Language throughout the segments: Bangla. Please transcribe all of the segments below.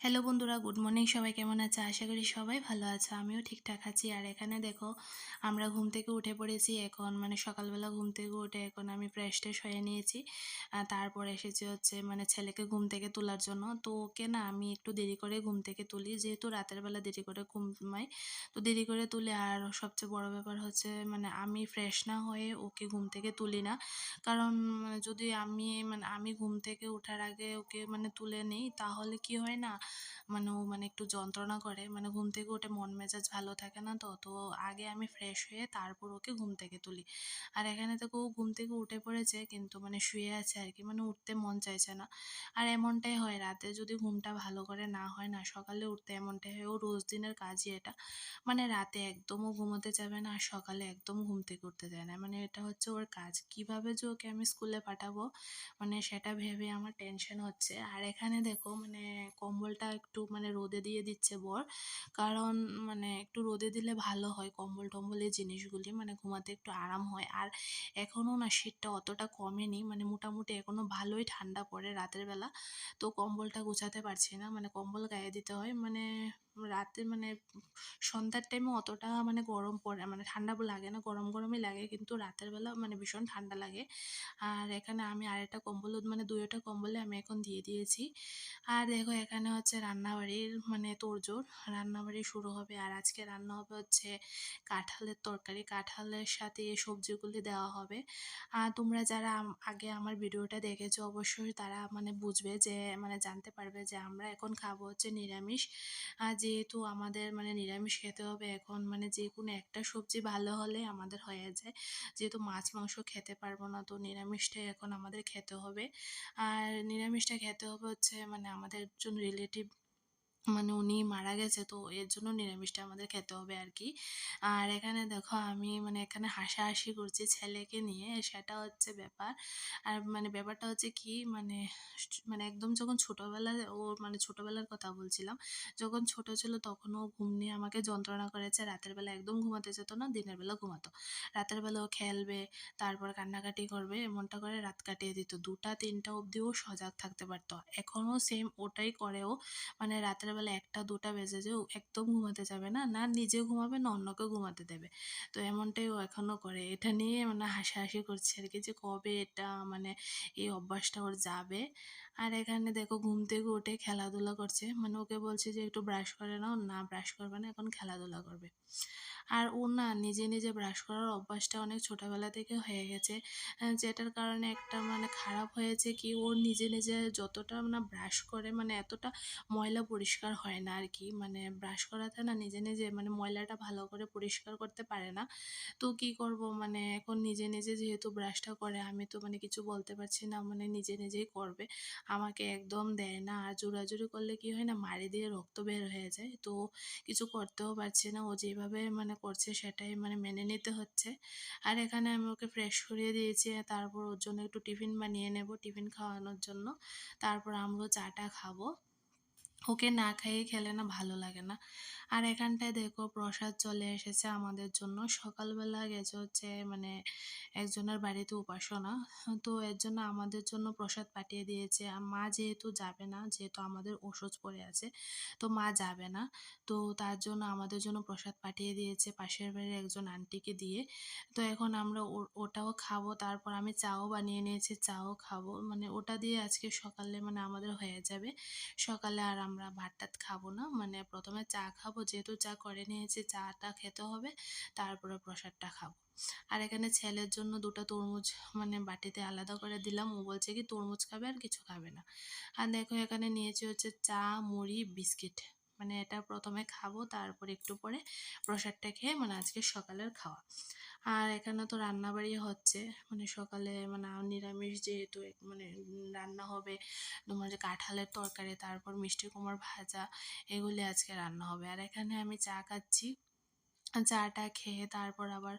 হ্যালো বন্ধুরা, গুড মর্নিং। সবাই কেমন আছে? আশা করি সবাই ভালো আছে। আমিও ঠিকঠাক আছি। আর এখানে দেখো, আমরা ঘুম থেকে উঠে পড়েছি এখন, সকালবেলা ঘুম থেকে উঠে এখন আমি ফ্রেশ ট্রেশ হয়ে নিয়েছি। তারপর এসেছি হচ্ছে ছেলেকে ঘুম থেকে তোলার জন্য। তো ওকে না আমি একটু দেরি করে ঘুম থেকে তুলি, যেহেতু রাতের বেলা দেরি করে ঘুমাই। তো দেরি করে তুলি, আর সবচেয়ে বড় ব্যাপার হচ্ছে আমি ফ্রেশ না হয়ে ওকে ঘুম থেকে তুলি না। কারণ যদি আমি ঘুম থেকে ওঠার আগে ওকে তুলে নেই, তাহলে কি হয় না, ও একটু যন্ত্রণা করে, ঘুম থেকে উঠে মন মেজাজ ভালো থাকে না। তো আগে আমি ফ্রেশ হয়ে তারপর ওকে ঘুম থেকে তুলি। আর এখানে দেখো, ও ঘুম থেকে উঠে পড়েছে কিন্তু শুয়ে আছে আরকি, উঠতে মন চাইছে না। আর এমনটাই হয়, রাতে যদি ঘুমটা ভালো করে না হয় না, সকালে উঠতে এমনটাই হয়। ও রোজ দিনের কাজই এটা। রাতে একদমও ঘুমোতে যাবে না, আর সকালে একদম ঘুম থেকে উঠতে দেয় না। এটা হচ্ছে ওর কাজ। কিভাবে যে ওকে আমি স্কুলে পাঠাবো, সেটা ভেবে আমার টেনশন হচ্ছে। আর এখানে দেখো, কম্বলটা একটু রোদে দিয়ে দিচ্ছে বর। কারণ একটু রোদে দিলে ভালো হয়, কম্বল-টম্বল এই জিনিসগুলি, ঘুমাতে একটু আরাম হয়। আর এখনো না শীতটা অতটা কমেনি, মোটামুটি এখনো ভালোই ঠান্ডা পড়ে রাতের বেলা। তো কম্বলটা গুছাতে পারছি না, কম্বল গায়ে দিতে হয়। রাতে সন্ধ্যার টাইমে অতটা গরম পড়ে, ঠান্ডা লাগে না, গরম গরমই লাগে, কিন্তু রাতের বেলা ভীষণ ঠান্ডা লাগে। আর এখানে আমি আরেকটা কম্বলও, ২ টা কম্বলে আমি এখন দিয়ে দিয়েছি। আর দেখো, এখানে হচ্ছে রান্নাবাড়ির তোড়জোড়। রান্নাবাড়ি শুরু হবে, আর আজকে রান্না হবে হচ্ছে কাঁঠালের তরকারি। কাঁঠালের সাথে এই সবজিগুলি দেওয়া হবে। আর তোমরা যারা আগে আমার ভিডিওটা দেখেছো, অবশ্যই তারা বুঝবে যে, জানতে পারবে যে আমরা এখন খাবো হচ্ছে নিরামিষ। আর যেহেতু আমাদের নিরামিষ খেতে হবে এখন, যেকোনো একটা সবজি ভালো হলে আমাদের হয়ে যায়। যেহেতু মাছ মাংস খেতে পারবো না, তো নিরামিষটাই এখন আমাদের খেতে হবে। আর নিরামিষটা খেতে হবে হচ্ছে আমাদের একজন রিলেটিভ, উনি মারা গেছে, তো এর জন্য নিরামিষটা আমাদের খেতে হবে আরকি। আর এখানে দেখো, আমি এখানে হাসাহাসি করছি ছেলেকে নিয়ে, সেটা হচ্ছে ব্যাপার। আর ব্যাপারটা হচ্ছে কি, একদম যখন ছোটবেলায় ওর, ছোটবেলার কথা বলছিলাম। যখন ছোট ছিল তখন ও ঘুম নিয়ে আমাকে যন্ত্রণা করেছে। রাতের বেলা একদম ঘুমাতে যেত না, দিনের বেলা ঘুমাতো। রাতের বেলা ও খেলবে, তারপর কান্নাকাটি করবে, এমনটা করে রাত কাটিয়ে দিত। ২টা ৩টা অবধি ও সজাগ থাকতে পারত। এখনো সেম ওটাই করে ও। রাতের বেলা ১টা ২টা বেজে যায়, ও একদম ঘুমাতে যাবে না, না নিজে ঘুমাবে না অন্যকেও ঘুমাতে দেবে। তো এমনটাই ও এখনো করে। এটা নিয়ে হাসাহাসি করছি আরকি, যে কবে এটা এই অভ্যাসটা ওর যাবে। আর এখানে দেখো, ঘুম থেকে উঠে খেলাধুলা করছে। ওকে বলছি যে একটু ব্রাশ করে নাও, না ব্রাশ করবে না, এখন খেলাধুলা করবে। আর ও না নিজে, নিজে ব্রাশ করার অভ্যাসটা অনেক ছোটবেলা থেকে হয়ে গেছে। যেটার কারণে একটা খারাপ হয়েছে কি, ও নিজে, নিজে যতটা না ব্রাশ করে, এতটা ময়লা পরিষ্কার হয় না আরকি। ব্রাশ করাতে না নিজে, নিজে ময়লাটা ভালো করে পরিষ্কার করতে পারে না। তো কি করব, এখন নিজে, নিজে যেহেতু ব্রাশটা করে, আমি তো কিছু বলতে পারছি না, নিজে, নিজেই করবে। আমাকে একদম দেয় না। আর জোরাজুরি করলে কি হয় না, মাড়ি দিয়ে রক্ত বের হয়ে যায়। তো কিছু করতেও পারছি না। ও যেভাবে করছে সেটাই মেনে নিতে হচ্ছে। আর এখানে আমি ওকে ফ্রেশ করিয়ে দিয়েছি। তারপর ওর জন্য একটু টিফিন বানিয়ে নেব, টিফিন খাওয়ানোর জন্য। তারপর আমরাও চা-টা খাবো। ওকে না খাইয়ে খেলে না ভালো লাগে না। আর এখানটায় দেখো, প্রসাদ চলে এসেছে আমাদের জন্য। সকালবেলা গেছে হচ্ছে একজনের বাড়িতে উপাসনা। তো এর জন্য আমাদের জন্য প্রসাদ পাঠিয়ে দিয়েছে। মা যেহেতু যাবে না, যেহেতু আমাদের ওষুধ পড়ে আছে, তো মা যাবে না। তো তার জন্য আমাদের জন্য প্রসাদ পাঠিয়ে দিয়েছে পাশের বাড়ির একজন আন্টিকে দিয়ে। তো এখন আমরা ওটাও খাবো। তারপর আমি চাও বানিয়ে নিয়েছি, চাও খাবো। ওটা দিয়ে আজকে সকালে আমাদের হয়ে যাবে। সকালে আর আমরা ভাত-টাত খাবো না। ১ম এ চা খাবো, যেহেতু চা করে নিয়েছি, চা-টা খেতে হবে, তারপরে প্রসাদটা খাবো। আর এখানে ছেলের জন্য ২টা তরমুজ বাটিতে আলাদা করে দিলাম। ও বলছে কি তরমুজ খাবে, আর কিছু খাবে না। আর দেখো, এখানে নিয়েছি হচ্ছে চা, মুড়ি, বিস্কিট। এটা ১ম এ খাবো, তারপর একটু পরে প্রসাদটা খেয়ে আজকে সকালের খাওয়া। আর এখানে তো রান্নাবাড়ি হচ্ছে। সকালে নিরামিষ যেহেতু রান্না হবে তোমার যে কাঁঠালের তরকারি, তারপর মিষ্টি কুমড়া ভাজা, এগুলি আজকে রান্না হবে। আর এখানে আমি চা খাচ্ছি। চা-টা খেয়ে তারপর আবার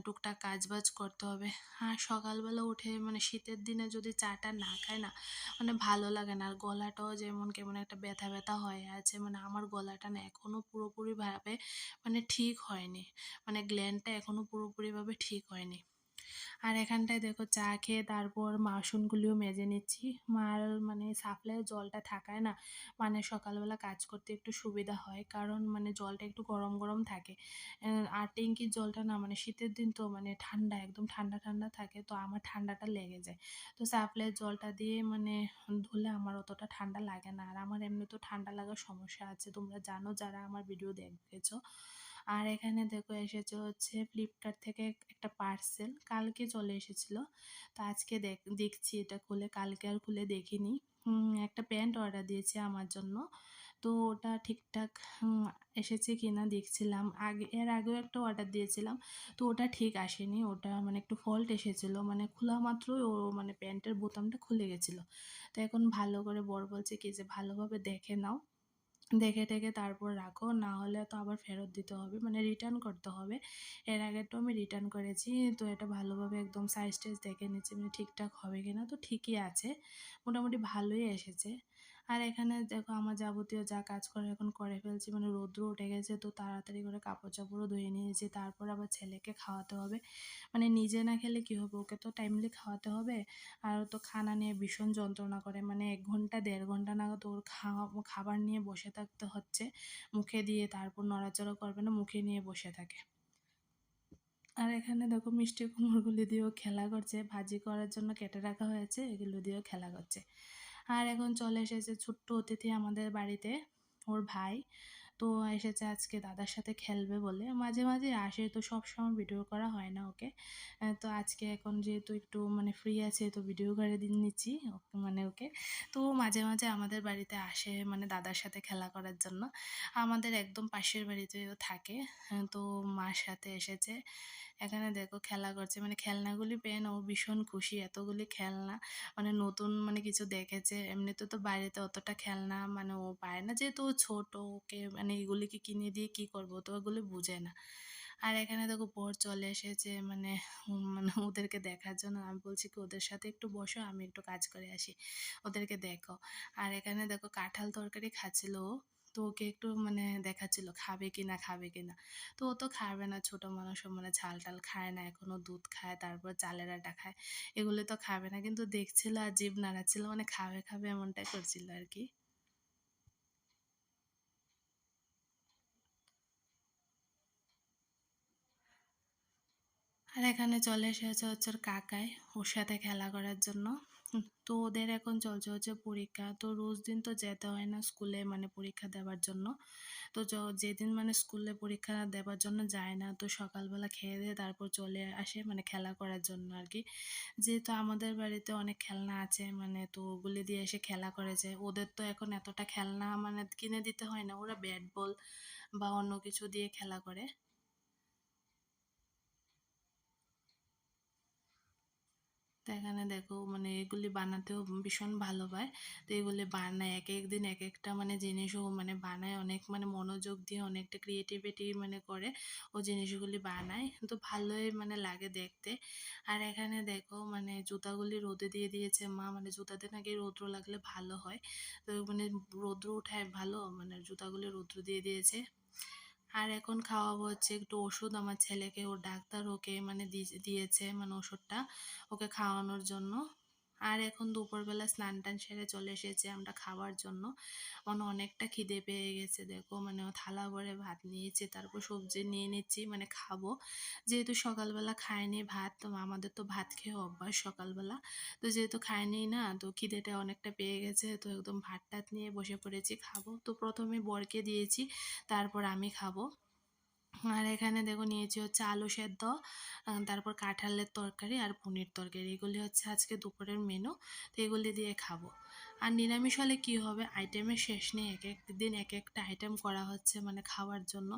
টুকটাক কাজবাজ করতে হবে। আর সকালবেলা উঠে শীতের দিনে যদি চা-টা না খাই না, ভালো লাগে না। আর গলাটাও যেমন কেমন একটা ব্যথা, ব্যথা হয়ে আছে। আমার গলাটা না এখনো পুরোপুরিভাবে ঠিক হয়নি। গ্ল্যান্ডটা এখনো পুরোপুরিভাবে ঠিক হয়নি। আর এখানটায় দেখো চা খেয়ে তারপর বাসনগুলিও মেজে নিচ্ছি। মার মানে সাপ্লাইয়ের জলটা থাকায় না মানে সকালবেলা কাজ করতে একটু সুবিধা হয়, কারণ মানে জলটা একটু গরম গরম থাকে। আর ট্যাঙ্কির জলটা না মানে শীতের দিন তো মানে ঠান্ডা একদম ঠান্ডা ঠান্ডা থাকে, তো আমার ঠান্ডাটা লেগে যায়। তো সাপ্লাইয়ের জলটা দিয়ে মানে ধুলে আমার অতটা ঠান্ডা লাগে না। আর আমার এমনিতেও ঠান্ডা লাগার সমস্যা আছে, তোমরা জানো যারা আমার ভিডিও দেখেছো। আর এখানে দেখো এসেছে হচ্ছে ফ্লিপকার্ট থেকে একটা পার্সেল, কালকে চলে এসেছিল। তো আজকে দেখছি এটা খুলে, কালকে আর খুলে দেখিনি। একটা প্যান্ট অর্ডার দিয়েছে আমার জন্য। তো ওটা ঠিকঠাক এসেছে কিনা দেখছিলাম। এর আগেও একটা অর্ডার দিয়েছিলাম, তো ওটা ঠিক আসেনি। ওটা মানে একটু ফল্ট এসেছিলো, মানে খোলা মাত্রই ও মানে প্যান্টের বোতামটা খুলে গেছিলো। তো এখন ভালো করে বর বলছে কি যে ভালোভাবে দেখে নাও, দেখে টেখে তারপর রাখো, না হলে তো আবার ফেরত দিতে হবে, মানে রিটার্ন করতে হবে। এর আগে তো আমি রিটার্ন করেছি, তো এটা ভালোভাবে একদম সাইজ টাইজ দেখে নিচ্ছি মানে ঠিকঠাক হবে কিনা। তো ঠিকই আছে, মোটামুটি ভালোই এসেছে। আর এখানে দেখো আমার যাবতীয় যা কাজ করে এখন করে ফেলছি, মানে রৌদ্র উঠে গেছে, তো তাড়াতাড়ি করে কাপড় চাপড়ও ধুয়ে নিয়েছি। তারপর আবার ছেলেকে খাওয়াতে হবে, মানে নিজে না খেলে কি হবে, ওকে তো টাইমলি খাওয়াতে হবে। আর ও তো খানা নিয়ে ভীষণ যন্ত্রণা করে, মানে ১ ঘন্টা ১.৫ ঘন্টা নাগাদ ওর খাবার নিয়ে বসে থাকতে হচ্ছে মুখে দিয়ে, তারপর নড়াচড়া করবে না, মুখে নিয়ে বসে থাকে। আর এখানে দেখো মিষ্টি কুমড়োগুলি দিয়েও খেলা করছে, ভাজি করার জন্য কেটে রাখা হয়েছে, এগুলো দিয়েও খেলা করছে। আর এখন চলে এসেছে ছোট্ট অতিথি আমাদের বাড়িতে, ওর ভাই। তো এসেছে আজকে দাদার সাথে খেলবে বলে, মাঝে মাঝে আসে, তো সবসময় ভিডিও করা হয় না ওকে। তো আজকে এখন যেহেতু একটু মানে ফ্রি আছে, তো ভিডিও করে দিন নিচ্ছি মানে ওকে। তো মাঝে মাঝে আমাদের বাড়িতে আসে মানে দাদার সাথে খেলা করার জন্য। আমাদের একদম পাশের বাড়িতেও থাকে। তো মার সাথে এসেছে, এখানে দেখো খেলা করছে, মানে খেলনাগুলি পেয়ে না ও ভীষণ খুশি, এতগুলি খেলনা মানে নতুন মানে কিছু দেখেছে। এমনিতে তো বাড়িতে অতটা খেলনা মানে ও পায় না, যেহেতু ও ছোট, ওকে মানে এগুলিকে কিনে দিয়ে কি করবো, তো ওগুলি বুঝে না। আর এখানে দেখো বর চলে এসেছে মানে মানে ওদেরকে দেখার জন্য। আমি বলছি কি ওদের সাথে একটু বসো, আমি একটু কাজ করে আসি, ওদেরকে দেখো। আর এখানে দেখো কাঁঠাল তরকারি খাচ্ছিল ও, তো ওকে একটু মানে দেখাচ্ছিল খাবে কিনা খাবে কিনা। তো ও তো খাবে না, ছোট মানুষ, ও মানে ঝাল টাল খায় না, এখনো দুধ খায়, তারপর চালের আটা খায়, এগুলো তো খাবে না, কিন্তু দেখছিল আর জিভ নাড়াচ্ছিল, মানে খাবে খাবে এমনটাই করছিল আর কি। আর এখানে চলে এসেছে হচ্ছে ওর কাকাই, ওর সাথে খেলা করার জন্য। তো ওদের এখন চলছে হচ্ছে পরীক্ষা, তো রোজ দিন তো যেতে হয় না স্কুলে মানে পরীক্ষা দেওয়ার জন্য। তো যেদিন মানে স্কুলে পরীক্ষা দেওয়ার জন্য যায় না, তো সকালবেলা খেয়ে দিয়ে তারপর চলে আসে মানে খেলা করার জন্য আর কি। যেহেতু আমাদের বাড়িতে অনেক খেলনা আছে, মানে তো ওগুলি দিয়ে এসে খেলা করেছে। ওদের তো এখন এতটা খেলনা মানে কিনে দিতে হয় না, ওরা ব্যাট বল বা অন্য কিছু দিয়ে খেলা করে। তো এখানে দেখো মানে এগুলি বানাতেও ভীষণ ভালো পায়। তো এগুলি বানায় এক এক দিন এক একটা মানে জিনিসও মানে বানায় অনেক মানে মনোযোগ দিয়ে, অনেকটা ক্রিয়েটিভিটি মানে করে ও জিনিসগুলি বানায়, তো ভালোই মানে লাগে দেখতে। আর এখানে দেখো মানে জুতাগুলি রোদে দিয়ে দিয়েছে মা, মানে জুতাতে নাকি রৌদ্র লাগলে ভালো হয়। তো মানে রৌদ্র উঠায় ভালো, মানে জুতাগুলি রৌদ্র দিয়ে দিয়েছে। আর এখন খাওয়াবো হচ্ছে একটু ওষুধ আমার ছেলেকে, ওর ডাক্তার ওকে মানে দিয়েছে মানে ওষুধটা ওকে খাওয়ানোর জন্য। আর এখন দুপুরবেলা স্নান টান সেরে চলে এসেছি আমরা খাওয়ার জন্য, মানে অনেকটা খিদে পেয়ে গেছে। দেখো মানে ও থালা ভরে ভাত নিয়েছে, তারপর সবজি নিয়ে নিচ্ছি মানে খাবো, যেহেতু সকালবেলা খায়নি ভাত, তো আমাদের তো ভাত খেয়ে অভ্যাস সকালবেলা। তো যেহেতু খায়নি না, তো খিদেটা অনেকটা পেয়ে গেছে, তো একদম ভাত টাত নিয়ে বসে পড়েছি খাবো। তো প্রথমে বরকে দিয়েছি, তারপর আমি খাবো। আর এখানে দেখো নিয়েছি হচ্ছে আলু সেদ্ধ, তারপর কাঁঠালের তরকারি আর পনির তরকারি, এগুলি হচ্ছে আজকে দুপুরের মেনু। তো এগুলি দিয়ে খাবো। আর নিরামিষ হলে কি হবে, আইটেমের শেষ নেই, এক এক দিন এক একটা আইটেম করা হচ্ছে মানে খাওয়ার জন্য,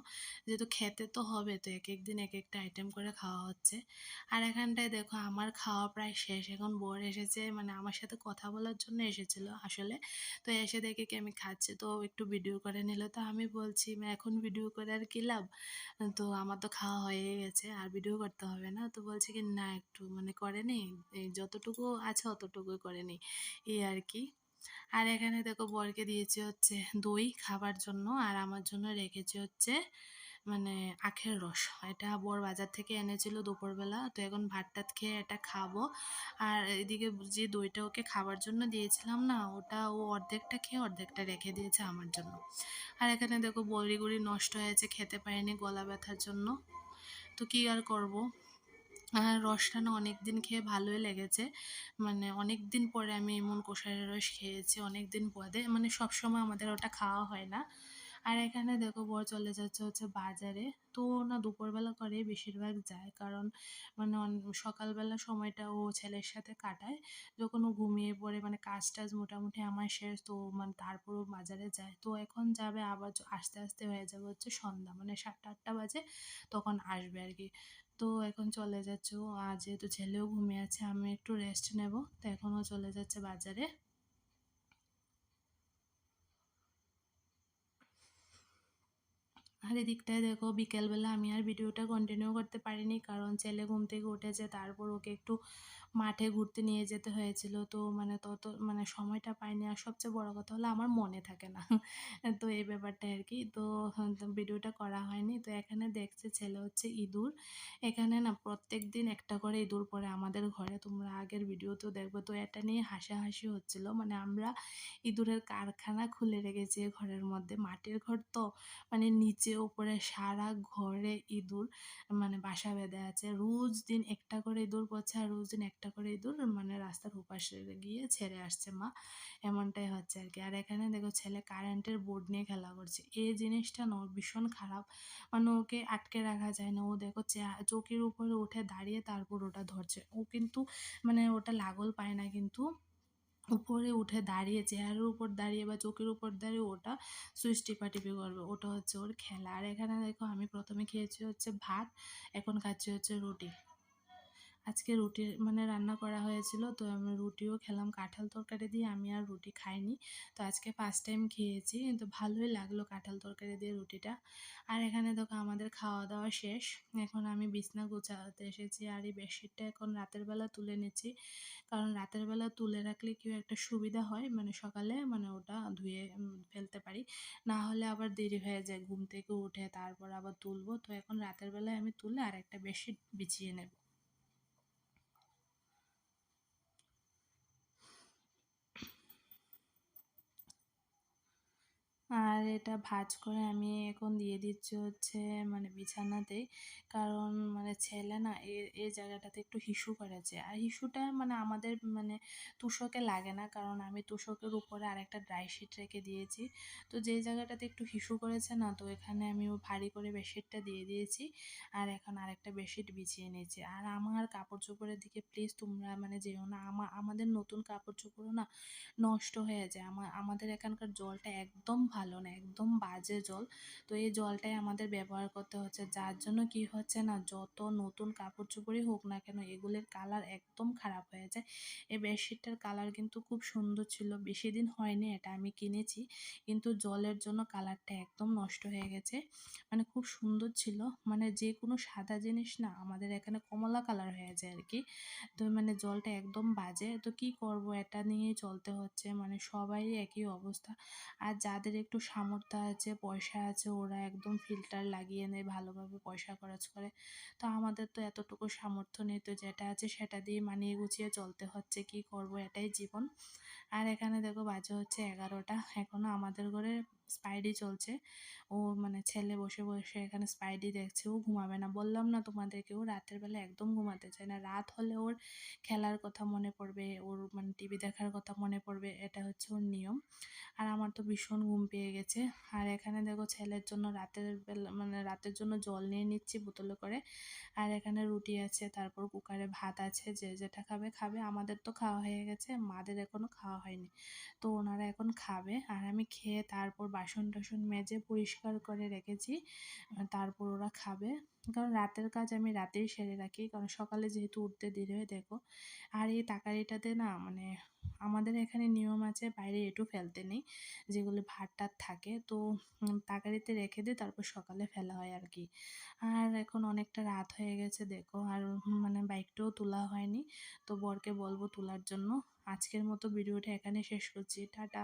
যেহেতু খেতে তো হবে, তো এক এক দিন এক একটা আইটেম করে খাওয়া হচ্ছে। আর এখানটায় দেখো আমার খাওয়া প্রায় শেষ, এখন বর এসেছে মানে আমার সাথে কথা বলার জন্য এসেছিল আসলে। তো এসে দেখে কি আমি খাচ্ছি, তো একটু ভিডিও করে নিল, তো আমি বলছি এখন ভিডিও করে আর কি লাভ, তো আমার তো খাওয়া হয়ে গেছে আর ভিডিও করতে হবে না। তো বলছে কি না একটু মানে করে নেই, এই যতটুকু আছে অতটুকুই করে নেই, এই আর কি। আর এখানে দেখো বরকে দিয়েছি হচ্ছে দই খাবার জন্য, আর আমার জন্য রেখেছি হচ্ছে মানে আখের রস। এটা বর বাজার থেকে এনেছিল দুপুরবেলা। তো এখন ভাত টাত খেয়ে এটা খাবো। আর এদিকে যে দইটা ওকে খাবার জন্য দিয়েছিলাম না, ওটা ও অর্ধেকটা খেয়ে অর্ধেকটা রেখে দিয়েছে আমার জন্য। আর এখানে দেখো বড়িগুড়ি নষ্ট হয়েছে, খেতে পারিনি গলা ব্যথার জন্য। তো কী আর করব। আর রসটা না অনেক দিন খেয়ে ভালোই লেগেছে। মানে অনেক দিন পরে আমি এমন কষায়ের রস খেয়েছি, অনেক দিন পরে। মানে সবসময় আমাদের ওটা খাওয়া হয় না। আর এখানে দেখো বর চলে যাচ্ছে হচ্ছে বাজারে। তো ও না দুপুরবেলা করে বেশিরভাগ যায়, কারণ মানে সকালবেলা সময়টা ও ছেলের সাথে কাটায়। যখন ও ঘুমিয়ে পড়ে মানে কাজ টাজ মোটামুটি আমার শেষ, তো মানে তারপর ও বাজারে যায়। তো এখন যাবে আবার, আস্তে আস্তে হয়ে যাবে হচ্ছে সন্ধ্যা, মানে 7টা-8টা বাজে তখন আসবে আর কি। তো এখন চলে যাচ্ছে ও। আর যেহেতু ছেলেও ঘুমিয়ে আছে, আমি একটু রেস্ট নেব। তো এখনও চলে যাচ্ছে বাজারে। আর এদিকটায় দেখো বিকেলবেলা আমি আর ভিডিওটা কন্টিনিউ করতে পারিনি, কারণ ছেলে ঘুম থেকে উঠেছে, তারপর ওকে একটু মাঠে ঘুরতে নিয়ে যেতে হয়েছিল। তো মানে তত মানে সময়টা পাইনি। আর সবচেয়ে বড় কথা হলো আমার মনে থাকে না। তো এই ব্যাপারটা আর কি। তো তো ভিডিওটা করা হয়নি। তো এখানে দেখছে ছেলে হচ্ছে ইঁদুর। এখানে না প্রত্যেক দিন একটা করে ইঁদুর পড়ে আমাদের ঘরে, তোমরা আগের ভিডিওতেও দেখবে। তো এটা নিয়ে হাসাহাসি হচ্ছিল, মানে আমরা ইঁদুরের কারখানা খুলে রেখেছি এ ঘরের মধ্যে। মাটির ঘর তো, মানে নিচে উপরে সারা ঘরে ইঁদুর মানে বাসা বেঁধে আছে। রোজ দিন একটা করে ইঁদুর পড়ছে, আর রোজ দিন একটা করে ইঁদুর মানে রাস্তার ওপাশে গিয়ে ছেড়ে আসছে মা। এমনটাই হচ্ছে আর কি। আর এখানে দেখো ছেলে কারেন্টের বোর্ড নিয়ে খেলা করছে। এই জিনিসটা না ওর ভীষণ খারাপ। মানে ওকে আটকে রাখা যায় না। ও দেখো চৌকির উপরে উঠে দাঁড়িয়ে তারপর ওটা ধরছে। ও কিন্তু মানে ওটা লাগল পায় না, কিন্তু উপরে উঠে দাঁড়িয়ে চেয়ারের উপর দাঁড়িয়ে বা চৌকির উপর দাঁড়িয়ে ওটা সুইচ টিপাটিপি করবে। ওটা হচ্ছে ওর খেলা। আর এখানে দেখো আমি প্রথমে খেয়েছি হচ্ছে ভাত, এখন খাচ্ছি হচ্ছে রুটি। আজকে রুটি মানে রান্না করা হয়েছিল, তো আমি রুটিও খেলাম কাঁঠাল তরকারি দিয়ে। আমি আর রুটি খাইনি। তো আজকে ফার্স্ট টাইম খেয়েছি, তো ভালোই লাগলো কাঁঠাল তরকারি দিয়ে রুটিটা। আর এখানে দেখো আমাদের খাওয়া দাওয়া শেষ। এখন আমি বিছনা গোছাতে এসেছি। আর এই বেডশিটটা এখন রাতের বেলা তুলে নিচ্ছি, কারণ রাতের বেলা তুলে রাখলে কি একটা সুবিধা হয়, মানে সকালে মানে ওটা ধুয়ে ফেলতে পারি। না হলে আবার দেরি হয়ে যায় ঘুম থেকে উঠে তারপর আবার তুলবো। তো এখন রাতের বেলায় আমি তুলে আর একটা বেডশিট বিছিয়ে নেব। আর এটা ভাঁজ করে আমি এখন দিয়ে দিচ্ছি হচ্ছে মানে বিছানাতেই। কারণ মানে ছেলে না এই জায়গাটাতে একটু হিসু করেছে। আর হিসুটা মানে আমাদের মানে তোশকে লাগে না, কারণ আমি তোশকের উপরে আরেকটা ড্রাই শিট রেখে দিয়েছি। তো যেই জায়গাটাতে একটু হিসু করেছে না, তো এখানে আমি ভারী করে বেডশিটটা দিয়ে দিয়েছি। আর এখন আরেকটা বেডশিট বিছিয়ে নিয়েছি। আর আমার কাপড় চোপড়ের দিকে প্লিজ তোমরা মানে যেও না। আমাদের নতুন কাপড় চোপড়ও না নষ্ট হয়ে যায়। আমাদের এখানকার জলটা একদম ভালো না, একদম বাজে জল। তো এই জলটাই আমাদের ব্যবহার করতে হচ্ছে, যার জন্য কি হচ্ছে না, যত নতুন কাপড় চোপড়ই হোক না কেন এগুলির কালার একদম খারাপ হয়ে যায়। এই বেডশিটটার কালার কিন্তু খুব সুন্দর ছিল, বেশি দিন হয়নি এটা আমি কিনেছি, কিন্তু জলের জন্য কালারটা একদম নষ্ট হয়ে গেছে। মানে খুব সুন্দর ছিল, মানে যে কোনো সাদা জিনিস না আমাদের এখানে কমলা কালার হয়ে যায় আর কি। তো মানে জলটা একদম বাজে। তো কি করব, এটা নিয়েই চলতে হচ্ছে, মানে সবাই একই অবস্থা। আর যাদের একটু সামর্থ্য আছে, পয়সা আছে, ওরা একদম ফিল্টার লাগিয়ে নেয়, ভালোভাবে পয়সা খরচ করে। তো আমাদের তো এতটুকু সামর্থ্য নেই। তো যেটা আছে সেটা দিয়ে মানিয়ে গুছিয়ে চলতে হচ্ছে, কি করব, এটাই জীবন। আর এখানে দেখো বাজে হচ্ছে 11টা, এখনো আমাদের ঘরে স্পাইডি চলছে। ও মানে ছেলে বসে বসে এখানে স্পাইডি দেখছে। ও ঘুমাবে না, বললাম না তোমাদেরকে, ও রাতের বেলা একদম ঘুমাতে চায় না। রাত হলে ওর খেলার কথা মনে পড়বে, ওর মানে টিভি দেখার কথা মনে পড়বে, এটা হচ্ছে ওর নিয়ম। আর আমার তো ভীষণ ঘুম পেয়ে গেছে। আর এখানে দেখো ছেলের জন্য রাতের বেলা মানে রাতের জন্য জল নিয়ে নিচ্ছি বোতলে করে। আর এখানে রুটি আছে, তারপর কুকারে ভাত আছে, যে যেটা খাবে খাবে। আমাদের তো খাওয়া হয়ে গেছে, মাদের এখনো খাওয়া হয়নি। তো ওনারা এখন খাবে। আর আমি খেয়ে তারপর বাসন টাসন মেজে পরিষ্কার করে রেখেছি। তারপর ওরা খাবে। কারণ রাতের কাজ আমি রাতেই সেরে রাখি, কারণ সকালে যেহেতু উঠতে দেরি হয় দেখো। আর এই তাকারিটাতে না মানে আমাদের এখানে নিয়ম আছে বাইরে এঁটো ফেলতে নেই, যেগুলো ভাত টাত থাকে। তো তাকারিতে রেখে দিয়ে তারপর সকালে ফেলা হয় আর কি। আর এখন অনেকটা রাত হয়ে গেছে দেখো। আর মানে বাইকটাও তোলা হয়নি। তো বরকে বলবো তোলার জন্য। আজকের মতো ভিডিওটা এখানে শেষ করছি, টাটা।